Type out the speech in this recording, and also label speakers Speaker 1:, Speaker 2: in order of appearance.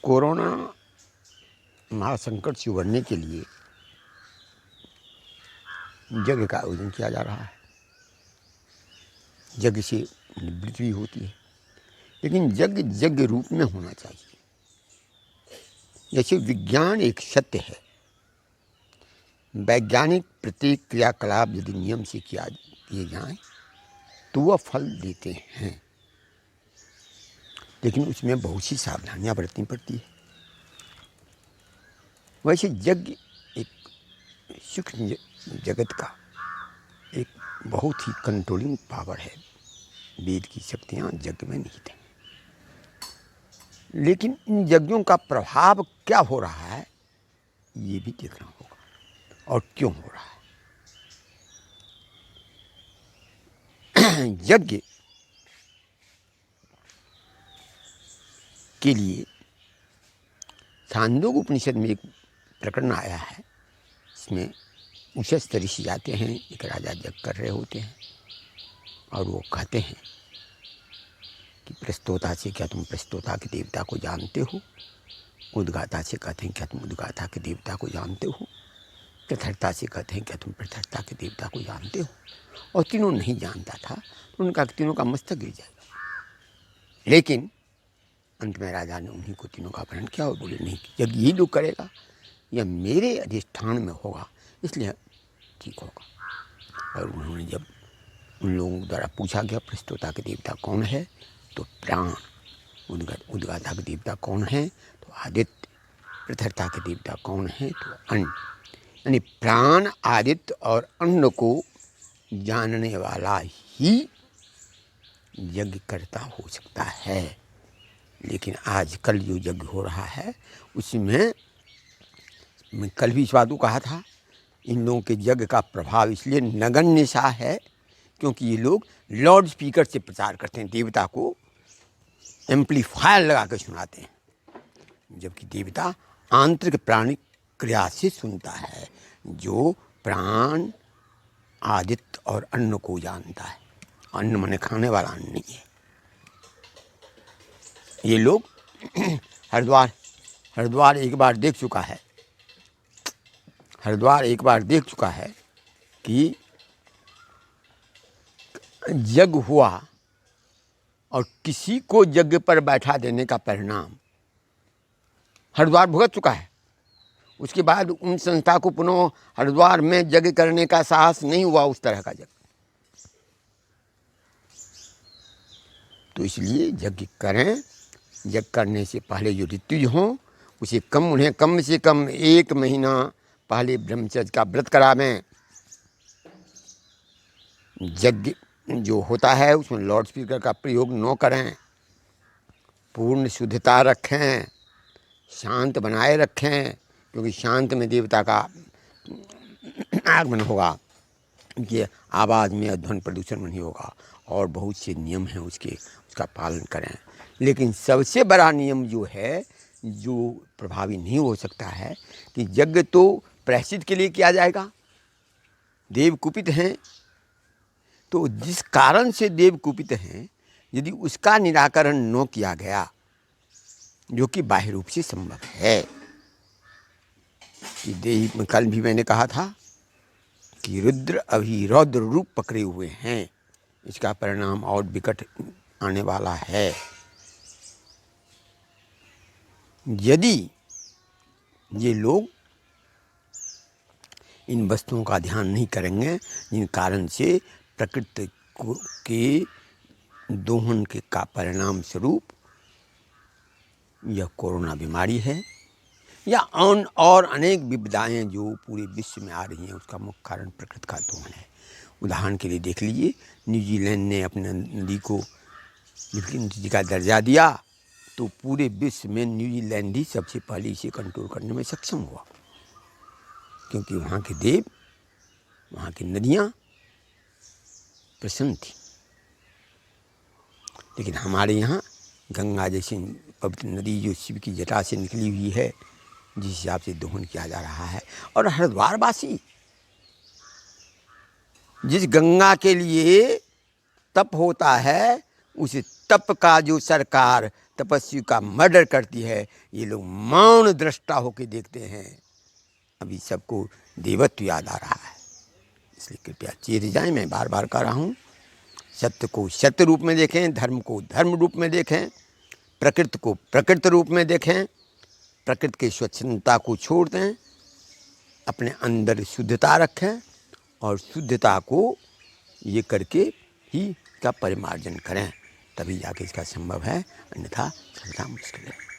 Speaker 1: Corona महासंकट से उबरने के लिए यज्ञ का आयोजन किया जा रहा है। यज्ञ से निवृत्ति भी होती है, लेकिन यज्ञ यज्ञ रूप में होना चाहिए। जैसे विज्ञान एक सत्य है, वैज्ञानिक प्रत्येक क्रियाकलाप यदि नियम से किए जाएं तो वह फल देते हैं, लेकिन उसमें बहुत सी सावधानियां बरतनी पड़ती है। वैसे यज्ञ एक सूक्ष्म जगत का एक बहुत ही कंट्रोलिंग पावर है। वेद की शक्तियां यज्ञ में निहित हैं, लेकिन इन यज्ञों का प्रभाव क्या हो रहा है ये भी देखना होगा, और क्यों हो रहा है। यज्ञ के लिए छांदोग्य उपनिषद में एक प्रकरण आया है। इसमें उषस ऋषि जाते हैं, एक राजा यज्ञ कर रहे होते हैं और वो कहते हैं कि प्रस्तोता से क्या तुम प्रस्तोता के देवता को जानते हो? उद्गाता से कहते हैं क्या तुम उद्गाता के देवता को जानते हो? प्रथर्ता से कहते हैं क्या तुम प्रथर्ता के देवता को जानते हो? और तीनों नहीं जानता था, तो उनका तीनों का मस्तक गिर जाएगा। लेकिन अंत में राजा ने उन्हीं को तीनों का वर्णन किया और बोले नहीं, जब यही लोग करेगा या मेरे अधिष्ठान में होगा इसलिए ठीक होगा। और उन्होंने जब उन लोगों द्वारा पूछा गया प्रस्तोता के देवता कौन है, तो प्राण। उद्गाता के देवता कौन है, तो आदित्य। प्रथर्ता के देवता कौन है, तो अन्न। यानी प्राण, आदित्य और अन्न को जानने वाला ही यज्ञ करता हो सकता है। लेकिन आजकल जो यज्ञ हो रहा है उसमें मैं कल भी इस बात को कहा था, इन लोगों के यज्ञ का प्रभाव इसलिए नगण्य सा है क्योंकि ये लोग लाउड स्पीकर से प्रचार करते हैं, देवता को एम्पलीफायर लगा कर सुनाते हैं, जबकि देवता आंतरिक प्राणिक क्रिया से सुनता है, जो प्राण, आदित्य और अन्न को जानता है। अन्न माने खाने वाला अन्न नहीं है। ये लोग हरिद्वार एक बार देख चुका है, हरिद्वार एक बार देख चुका है कि यज्ञ हुआ और किसी को यज्ञ पर बैठा देने का परिणाम हरिद्वार भुगत चुका है। उसके बाद उन संस्था को पुनः हरिद्वार में यज्ञ करने का साहस नहीं हुआ, उस तरह का यज्ञ। तो इसलिए यज्ञ करें, यज्ञ करने से पहले जो ऋतु हों उसे उन्हें कम से कम 1 महीना पहले ब्रह्मचर्य का व्रत करावें। यज्ञ जो होता है उसमें लाउड स्पीकर का प्रयोग न करें, पूर्ण शुद्धता रखें, शांत बनाए रखें, क्योंकि शांत में देवता का आगमन होगा, कि आवाज़ में ध्वनि प्रदूषण नहीं होगा, और बहुत से नियम हैं उसका पालन करें। लेकिन सबसे बड़ा नियम जो है, जो प्रभावी नहीं हो सकता है, कि यज्ञ तो प्रायश्चित के लिए किया जाएगा। देव कुपित हैं, तो जिस कारण से देव कुपित हैं यदि उसका निराकरण न किया गया, जो कि बाह्य रूप से संभव है, कि देव कल भी मैंने कहा था कि रुद्र अभी रौद्र रूप पकड़े हुए हैं, इसका परिणाम और विकट आने वाला है। यदि ये लोग इन वस्तुओं का ध्यान नहीं करेंगे, जिन कारण से प्रकृति के दोहन के का परिणाम स्वरूप यह कोरोना बीमारी है, या और अनेक विपदाएं जो पूरे विश्व में आ रही हैं, उसका मुख्य कारण प्रकृति का दोहन है। उदाहरण के लिए देख लीजिए, न्यूजीलैंड ने अपने नदी को नदी का दर्जा दिया, तो पूरे विश्व में न्यूजीलैंड ही सबसे पहले इसे कंट्रोल करने में सक्षम हुआ, क्योंकि वहाँ के देव, वहाँ की नदियाँ प्रसन्न थी। लेकिन हमारे यहाँ गंगा जैसी पवित्र नदी जो शिव की जटा से निकली हुई है, जिस हिसाब से दोहन किया जा रहा है, और हरिद्वार वासी जिस गंगा के लिए तप होता है, उस तप का जो सरकार तपस्वी का मर्डर करती है, ये लोग मौन दृष्टा होकर देखते हैं। अभी सबको देवत्व याद आ रहा है, इसलिए कृपया चेत जाएं। मैं बार बार कह रहा हूँ, सत्य को सत्य रूप में देखें, धर्म को धर्म रूप में देखें, प्रकृति को प्रकृति रूप में देखें, प्रकृति की स्वच्छता को छोड़ दें, अपने अंदर शुद्धता रखें और शुद्धता को ये करके ही इसका परिमार्जन करें, तभी जाके इसका संभव है, अन्यथा सफलता मुश्किल है।